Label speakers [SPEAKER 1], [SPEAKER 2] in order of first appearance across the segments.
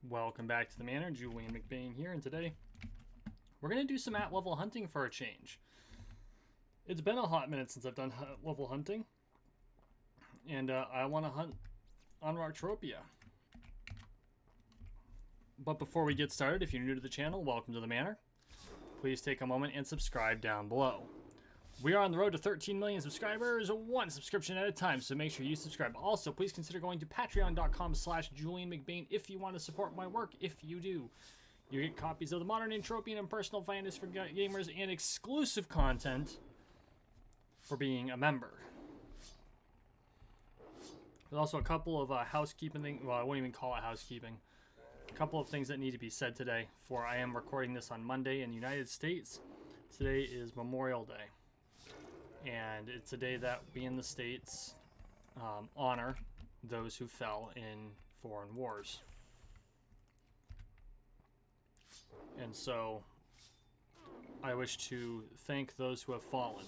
[SPEAKER 1] Welcome back to the Manor. Julian McBain here, and today we're going to do some at-level hunting for a change. It's been a hot minute since I've done level hunting, and I want to hunt on Entropia. But before we get started, if you're new to the channel, welcome to the Manor. Please take a moment and subscribe down below. We are on the road to 13 million subscribers, one subscription at a time, so make sure you subscribe. Also, please consider going to patreon.com/JulianMcBain if you want to support my work. If you do, you get copies of the Modern Entropian and Personal Finance for Gamers and exclusive content for being a member. There's also a couple of housekeeping things. Well, I won't even call it housekeeping. A couple of things that need to be said today, for I am recording this on Monday in the United States. Today is Memorial Day. And it's a day that we in the States honor those who fell in foreign wars. And so I wish to thank those who have fallen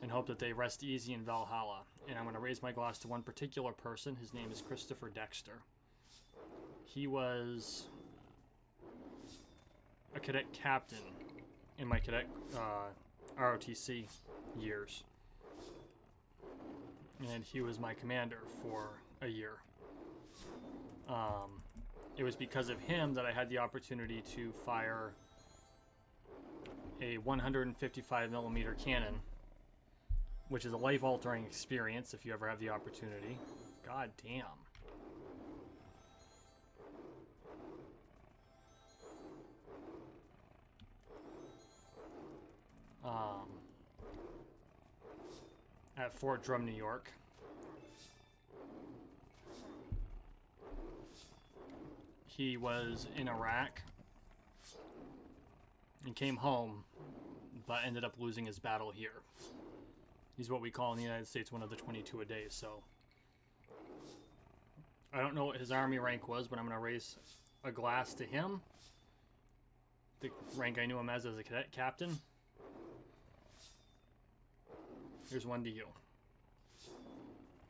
[SPEAKER 1] and hope that they rest easy in Valhalla. And I'm going to raise my glass to one particular person. His name is Christopher Dexter. He was a cadet captain in my cadet ROTC years, and he was my commander for a year. It was because of him that I had the opportunity to fire a 155mm cannon, which is a life-altering experience if you ever have the opportunity. God damn. At Fort Drum, New York. He was in Iraq and came home, but ended up losing his battle here. He's what we call in the United States one of the 22 a day, so I don't know what his army rank was, but I'm going to raise a glass to him. The rank I knew him as a cadet captain. Here's one to you.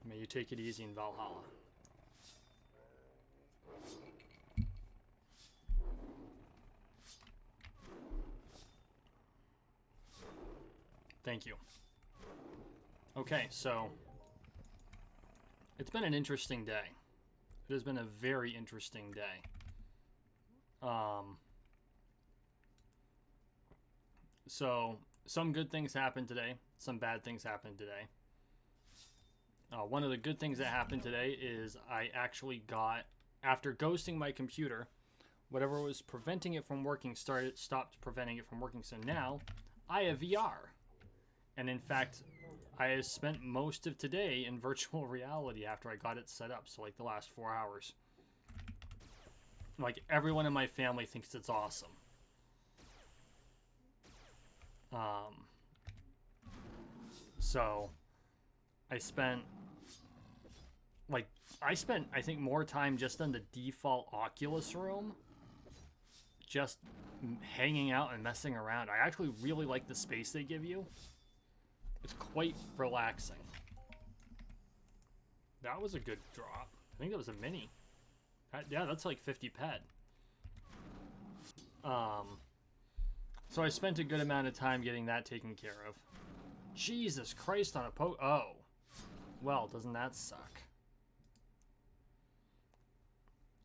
[SPEAKER 1] May you take it easy in Valhalla. Thank you. Okay, so it's been an interesting day. It has been a very interesting day. So some good things happened today. Some bad things happened today. One of the good things that happened today is I actually got, after ghosting my computer, whatever was preventing it from working stopped preventing it from working. So now I have VR. And in fact, I have spent most of today in virtual reality after I got it set up. So like the last 4 hours. Like everyone in my family thinks it's awesome. So I spent I think more time just in the default Oculus room, just hanging out and messing around. I actually really like the space they give you. It's quite relaxing. That was a good drop. I think that was a mini. Yeah, that's like 50 ped. So I spent a good amount of time getting that taken care of. Jesus Christ on a oh. Well, doesn't that suck?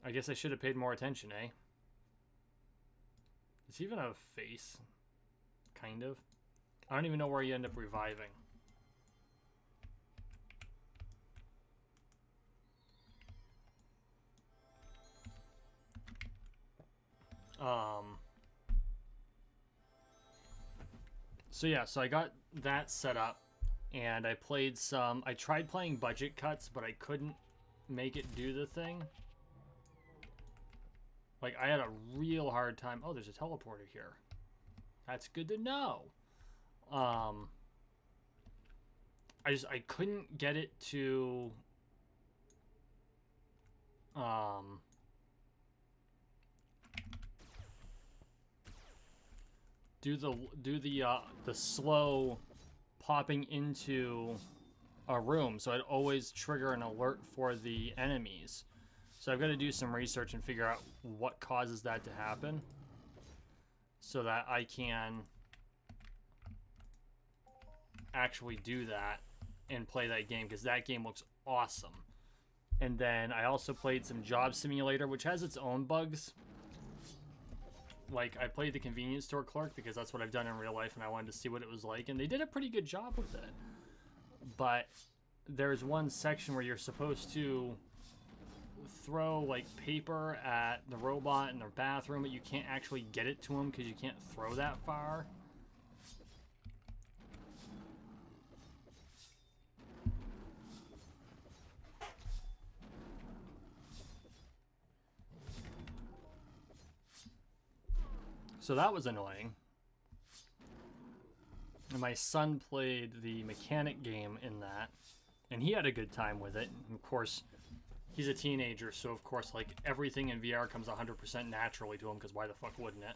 [SPEAKER 1] I guess I should have paid more attention, eh? Does he even have a face? Kind of. I don't even know where you end up reviving. So yeah, so I got that set up, and I played some. I tried playing budget cuts, but I couldn't make it do the thing. Like, I had a real hard time. Oh, there's a teleporter here. That's good to know. I couldn't get it to do the slow popping into a room, so I'd always trigger an alert for the enemies. So I've got to do some research and figure out what causes that to happen so that I can actually do that and play that game, because that game looks awesome. And then I also played some Job Simulator, which has its own bugs. Like, I played the convenience store clerk because that's what I've done in real life, and I wanted to see what it was like, and they did a pretty good job with it. But there's one section where you're supposed to throw, like, paper at the robot in their bathroom, but you can't actually get it to them because you can't throw that far. So that was annoying. And my son played the mechanic game in that, and he had a good time with it. And of course, he's a teenager, so of course, like, everything in VR comes 100% naturally to him, because why the fuck wouldn't it?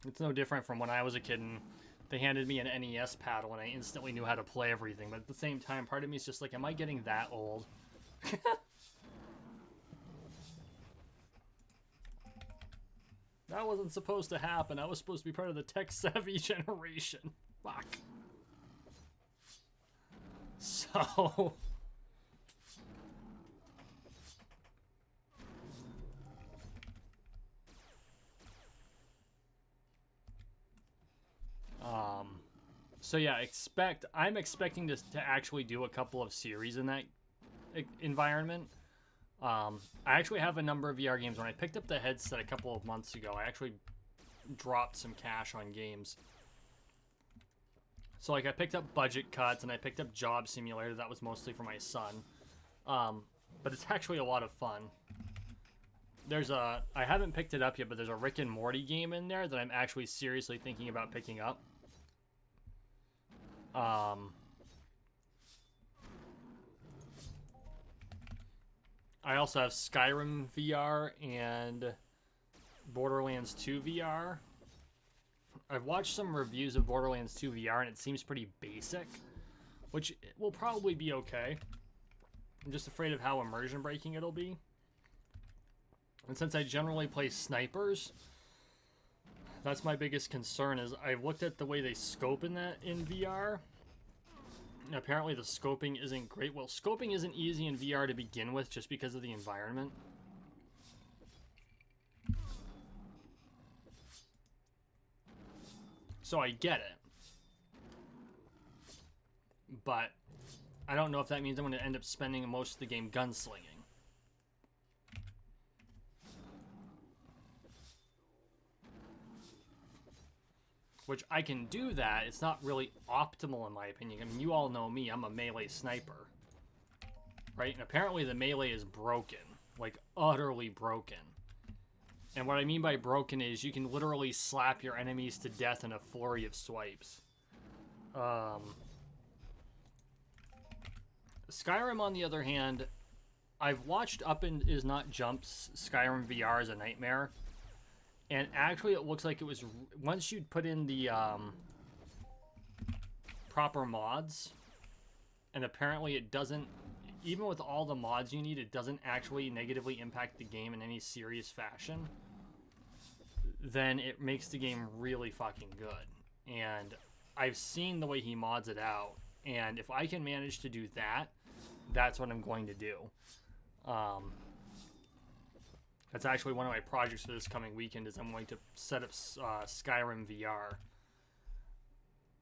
[SPEAKER 1] It's no different from when I was a kid and they handed me an NES paddle and I instantly knew how to play everything. But at the same time, part of me is just like, am I getting that old? That wasn't supposed to happen. I was supposed to be part of the tech-savvy generation. Fuck. So... So yeah, I'm expecting to actually do a couple of series in that environment. I actually have a number of VR games. When I picked up the headset a couple of months ago, I actually dropped some cash on games. So, like, I picked up Budget Cuts, and I picked up Job Simulator. That was mostly for my son. But it's actually a lot of fun. I haven't picked it up yet, but there's a Rick and Morty game in there that I'm actually seriously thinking about picking up. I also have Skyrim VR and Borderlands 2 VR. I've watched some reviews of Borderlands 2 VR and it seems pretty basic, which will probably be okay. I'm just afraid of how immersion breaking it'll be. And since I generally play snipers, that's my biggest concern. Is I've looked at the way they scope in VR. And apparently the scoping isn't great. Well, scoping isn't easy in VR to begin with just because of the environment. So I get it. But I don't know if that means I'm going to end up spending most of the game gunslinging. Which I can do that. It's not really optimal in my opinion. I mean, you all know me. I'm a melee sniper. Right? And apparently the melee is broken. Like, utterly broken. And what I mean by broken is you can literally slap your enemies to death in a flurry of swipes. Skyrim, on the other hand, I've watched Up and Is Not Jump's Skyrim VR as a nightmare. And actually, it looks like it was... Once you'd put in the proper mods, and apparently it doesn't... Even with all the mods you need, it doesn't actually negatively impact the game in any serious fashion. Then it makes the game really fucking good. And I've seen the way he mods it out. And if I can manage to do that, that's what I'm going to do. That's actually one of my projects for this coming weekend, is I'm going to set up Skyrim VR.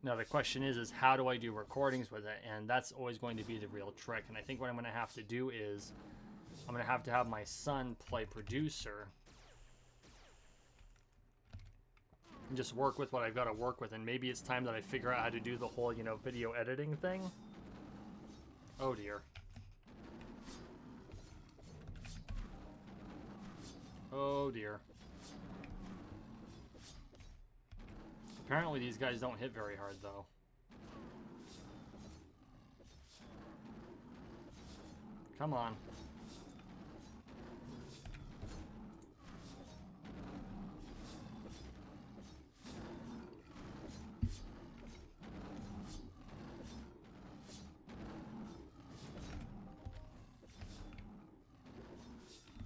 [SPEAKER 1] Now the question is how do I do recordings with it? And that's always going to be the real trick. And I think what I'm going to have to do is I'm going to have my son play producer and just work with what I've got to work with. And maybe it's time that I figure out how to do the whole, video editing thing. Oh dear. Oh dear. Apparently these guys don't hit very hard though. Come on.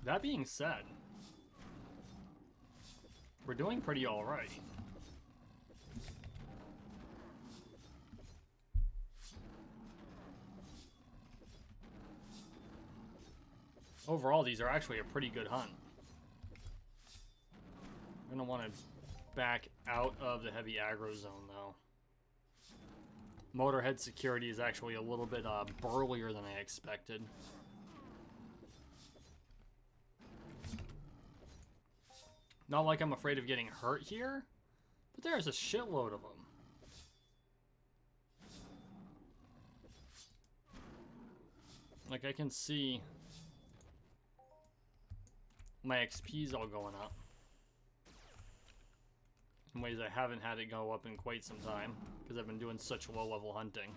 [SPEAKER 1] That being said, we're doing pretty alright. Overall, these are actually a pretty good hunt. I'm gonna want to back out of the heavy aggro zone, though. Motorhead security is actually a little bit burlier than I expected. Not like I'm afraid of getting hurt here, but there's a shitload of them. Like, I can see my XP's all going up in ways I haven't had it go up in quite some time, because I've been doing such low-level hunting.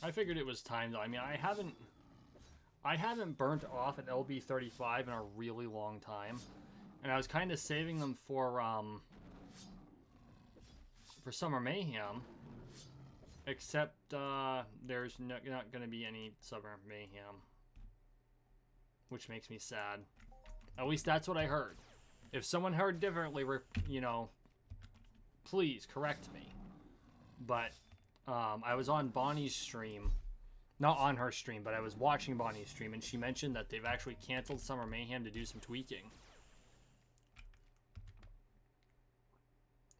[SPEAKER 1] I figured it was time, though. I mean, I haven't burnt off an LB35 in a really long time, and I was kind of saving them for Summer Mayhem, except there's not going to be any Summer Mayhem, which makes me sad. At least that's what I heard. If someone heard differently, you know, please correct me. But I was on Bonnie's stream, not on her stream, but I was watching Bonnie's stream, and she mentioned that they've actually canceled Summer Mayhem to do some tweaking.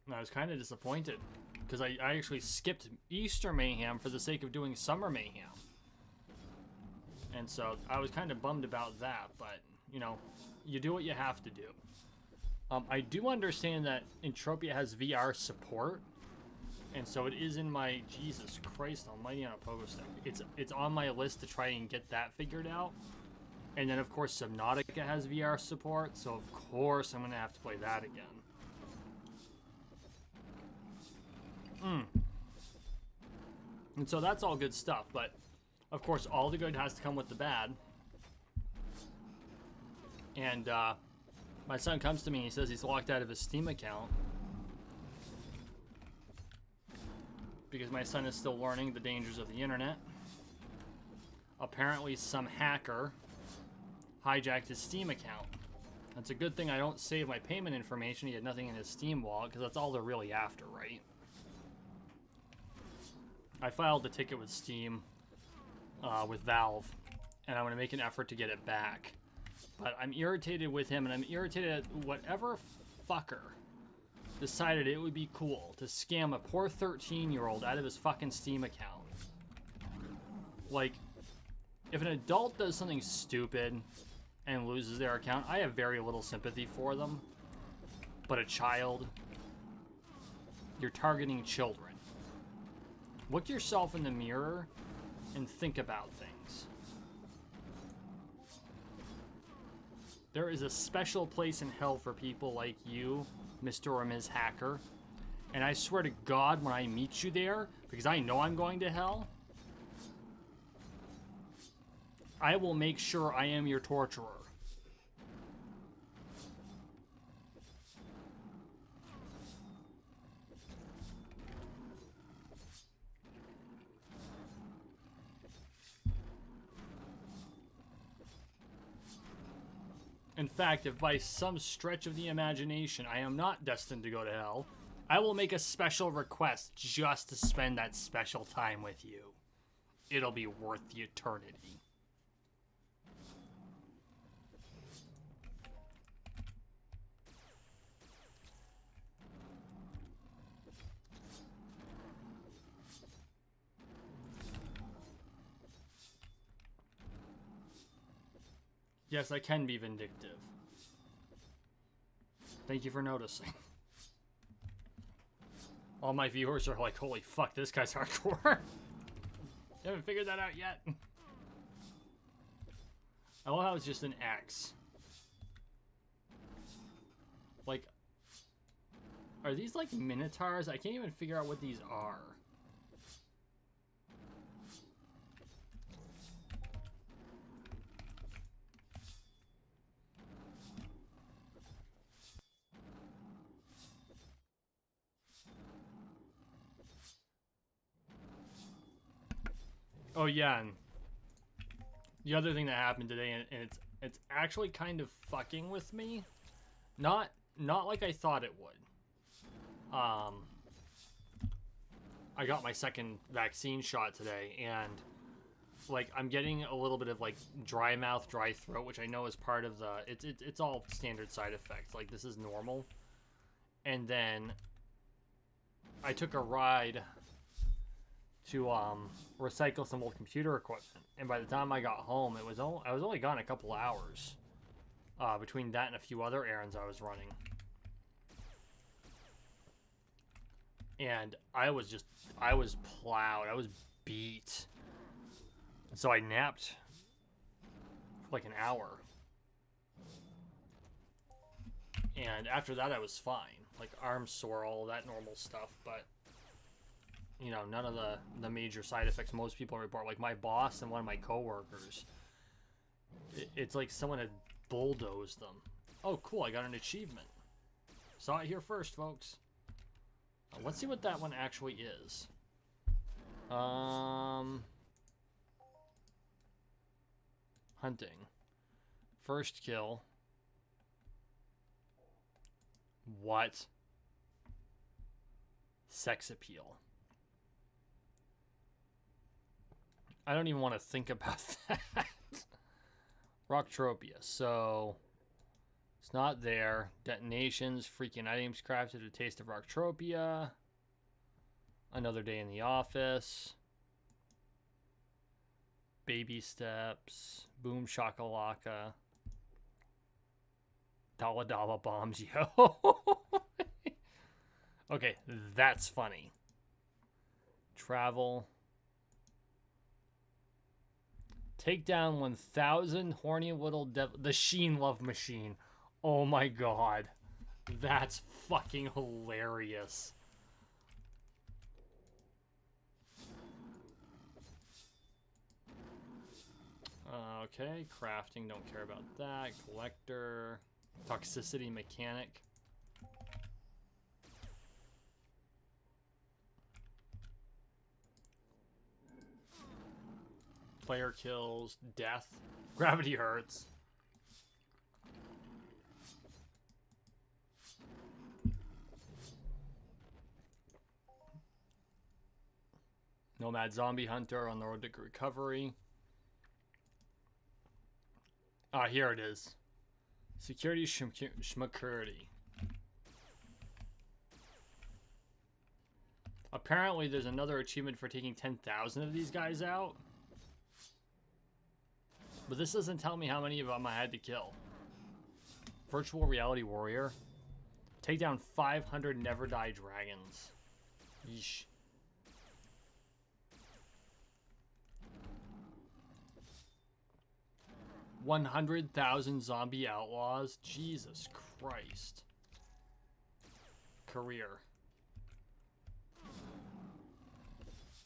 [SPEAKER 1] And I was kind of disappointed, because I actually skipped Easter Mayhem for the sake of doing Summer Mayhem. And so I was kind of bummed about that, but, you know, you do what you have to do. I do understand that Entropia has VR support, and so it is in my, Jesus Christ almighty, on a pogo stick. It's on my list to try and get that figured out. And then, of course, Subnautica has VR support, so of course I'm going to have to play that again. And so that's all good stuff, but of course all the good has to come with the bad. And my son comes to me and he says he's locked out of his Steam account because my son is still learning the dangers of the internet. Apparently some hacker hijacked his Steam account. That's a good thing I don't save my payment information. He had nothing in his Steam wallet, because that's all they're really after, right? I filed a ticket with Steam, with Valve, and I'm going to make an effort to get it back. But I'm irritated with him, and I'm irritated at whatever fucker decided it would be cool to scam a poor 13-year-old out of his fucking Steam account. Like, if an adult does something stupid and loses their account, I have very little sympathy for them. But a child, you're targeting children. Look yourself in the mirror and think about things. There is a special place in hell for people like you, Mr. or Ms. Hacker. And I swear to God, when I meet you there, because I know I'm going to hell, I will make sure I am your torturer. In fact, if by some stretch of the imagination I am not destined to go to hell, I will make a special request just to spend that special time with you. It'll be worth the eternity. Yes, I can be vindictive. Thank you for noticing. All my viewers are like, holy fuck, this guy's hardcore. You haven't figured that out yet. I love how it's just an X. Like, are these like minotaurs? I can't even figure out what these are. Oh yeah, and the other thing that happened today, and it's actually kind of fucking with me. Not like I thought it would. I got my second vaccine shot today, and like I'm getting a little bit of like dry mouth, dry throat, which I know is part of the it's all standard side effects. Like this is normal. And then I took a ride to recycle some old computer equipment, and by the time I got home, I was only gone a couple hours between that and a few other errands I was running. And I was plowed. I was beat. So I napped for like an hour. And after that, I was fine. Like arms sore, all that normal stuff. But, you know, none of the major side effects most people report. Like my boss and one of my coworkers. It's like someone had bulldozed them. Oh, cool. I got an achievement. Saw it here first, folks. Let's see what that one actually is. Hunting. First kill. What? Sex appeal. I don't even want to think about that. Rocktropia. So it's not there. Detonations, freaking items crafted, a taste of Rocktropia. Another day in the office. Baby steps. Boom shakalaka. Dala Dala bombs, yo. Okay, that's funny. Travel. Take down 1,000 horny little devil. The Sheen Love Machine. Oh my god. That's fucking hilarious. Okay, crafting, don't care about that. Collector. Toxicity mechanic. Player kills. Death. Gravity hurts. Nomad Zombie Hunter on the road to recovery. Ah, here it is. Security schmucurity. Apparently there's another achievement for taking 10,000 of these guys out. But this doesn't tell me how many of them I had to kill. Virtual Reality Warrior. Take down 500 Never Die Dragons. Yeesh. $100,000 zombie outlaws. Jesus Christ. Career.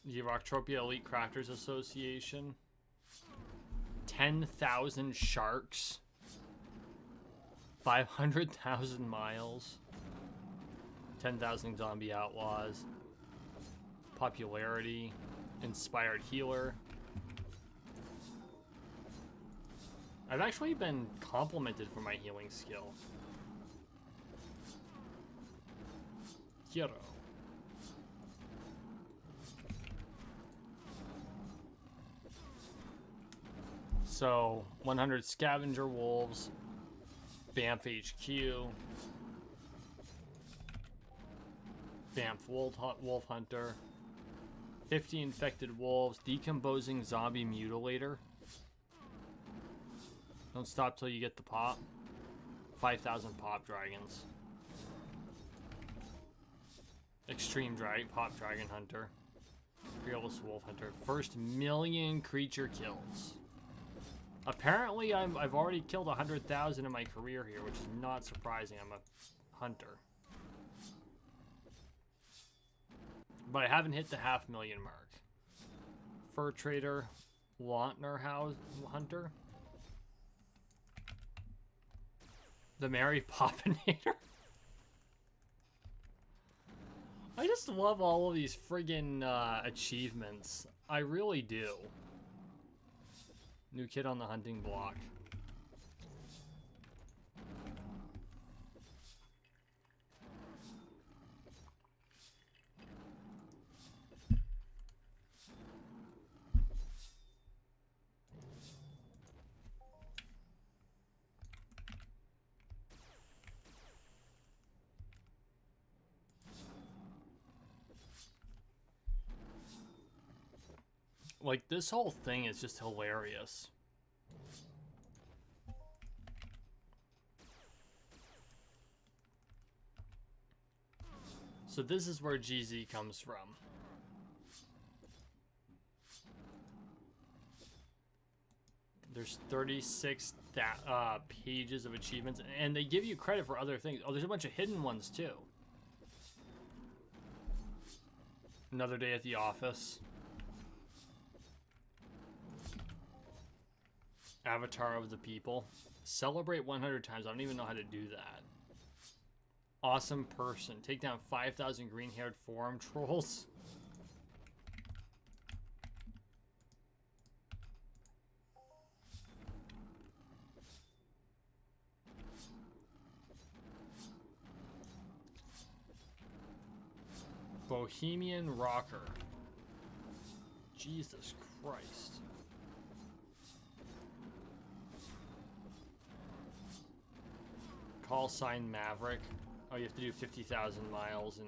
[SPEAKER 1] The Rocktropia Elite Crafters Association. 10,000 sharks. 500,000 miles. 10,000 zombie outlaws. Popularity. Inspired healer. I've actually been complimented for my healing skill. Hero. So, 100 scavenger wolves. Banff HQ. Banff wolf hunter. 50 infected wolves. Decomposing zombie mutilator. Don't stop till you get the pop. 5,000 pop dragons. Extreme pop dragon hunter. Fearless wolf hunter. First million creature kills. Apparently, I've already killed 100,000 in my career here, which is not surprising. I'm a hunter. But I haven't hit the 500,000 mark. Fur trader. Wantner hunter. The Mary Poppinator. I just love all of these friggin' achievements. I really do. New kid on the hunting block. Like, this whole thing is just hilarious. So this is where GZ comes from. There's 36 pages of achievements, and they give you credit for other things. Oh, there's a bunch of hidden ones, too. Another day at the office. Avatar of the people. Celebrate 100 times. I don't even know how to do that. Awesome person. Take down 5,000 green-haired forum trolls. Bohemian rocker. Jesus Christ. Call sign Maverick. Oh, you have to do 50,000 miles, and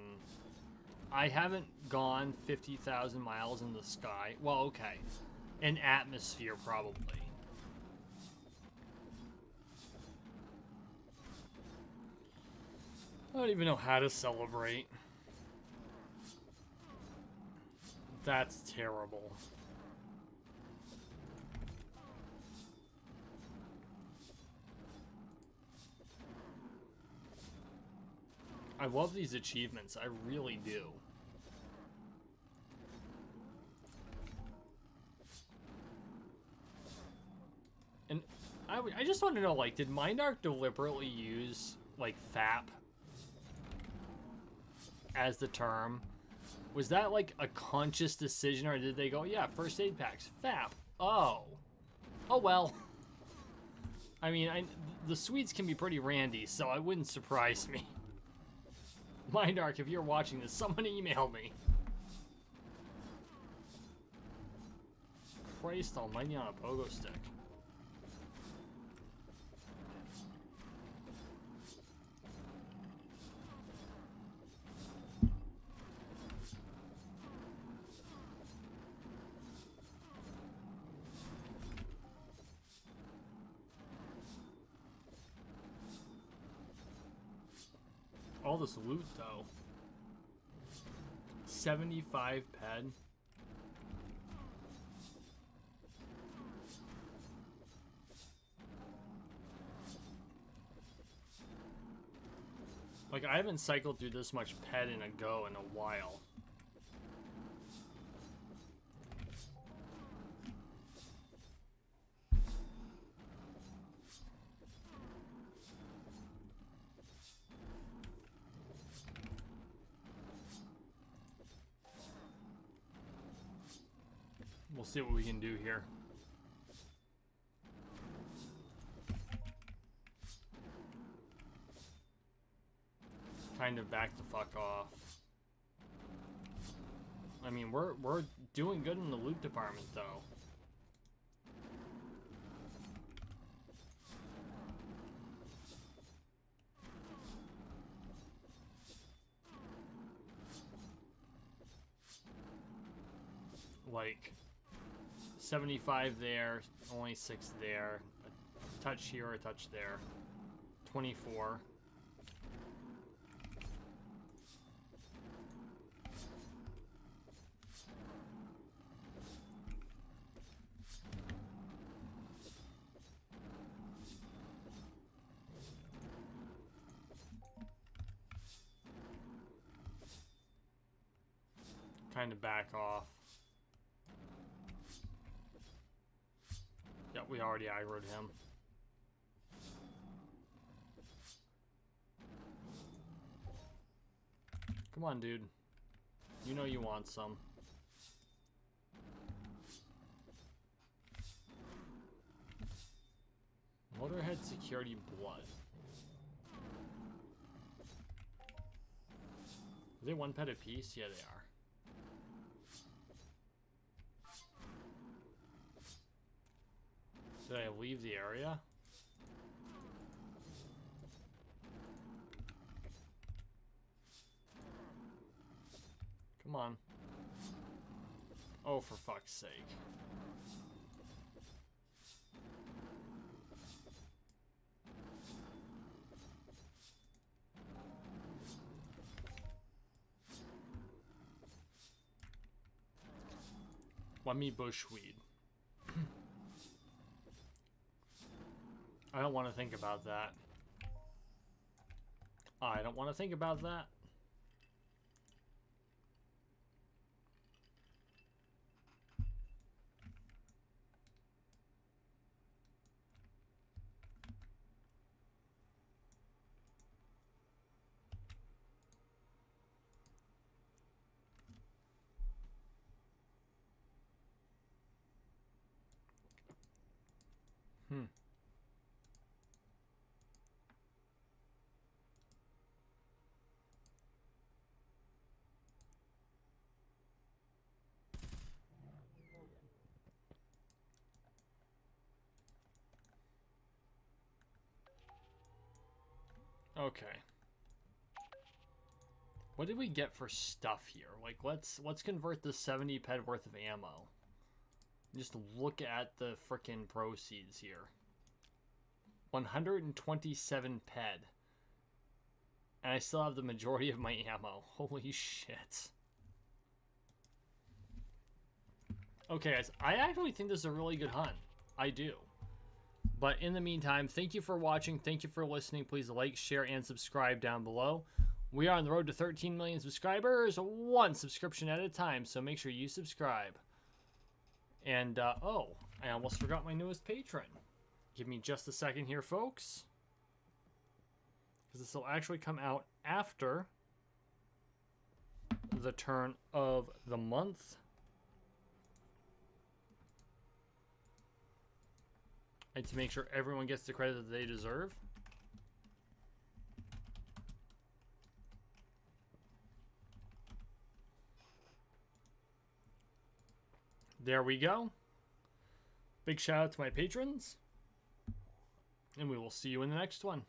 [SPEAKER 1] I haven't gone 50,000 miles in the sky. Well, okay. An atmosphere, probably. I don't even know how to celebrate. That's terrible. I love these achievements. I really do. And I just want to know, like, did Mindark deliberately use, like, FAP as the term? Was that, like, a conscious decision, or did they go, yeah, first aid packs, FAP? Oh. Oh, well. I mean, the Swedes can be pretty randy, so it wouldn't surprise me. Mindark, if you're watching this, someone email me. Christ almighty on a pogo stick. All this loot, though. 75 ped. Like, I haven't cycled through this much ped in a go in a while. We'll see what we can do here. Kind of back the fuck off. I mean, we're doing good in the loot department, though. Like 75 there, only 6 there. A touch here, a touch there. 24. Kind of back off. Yeah, we already aggroed him. Come on, dude. You know you want some. Motorhead security blood. Are they one pet apiece? Yeah, they are. Did I leave the area? Come on. Oh, for fuck's sake. Let me bushweed. I don't want to think about that. I don't want to think about that. Okay. What did we get for stuff here? Like, let's convert the 70 ped worth of ammo. Just look at the frickin' proceeds here. 127 ped. And I still have the majority of my ammo. Holy shit. Okay, guys. I actually think this is a really good hunt. I do. But in the meantime, thank you for watching. Thank you for listening. Please like, share, and subscribe down below. We are on the road to 13 million subscribers, one subscription at a time. So make sure you subscribe. And, oh, I almost forgot my newest patron. Give me just a second here, folks. Because this will actually come out after the turn of the month. And to make sure everyone gets the credit that they deserve. There we go. Big shout out to my patrons. And we will see you in the next one.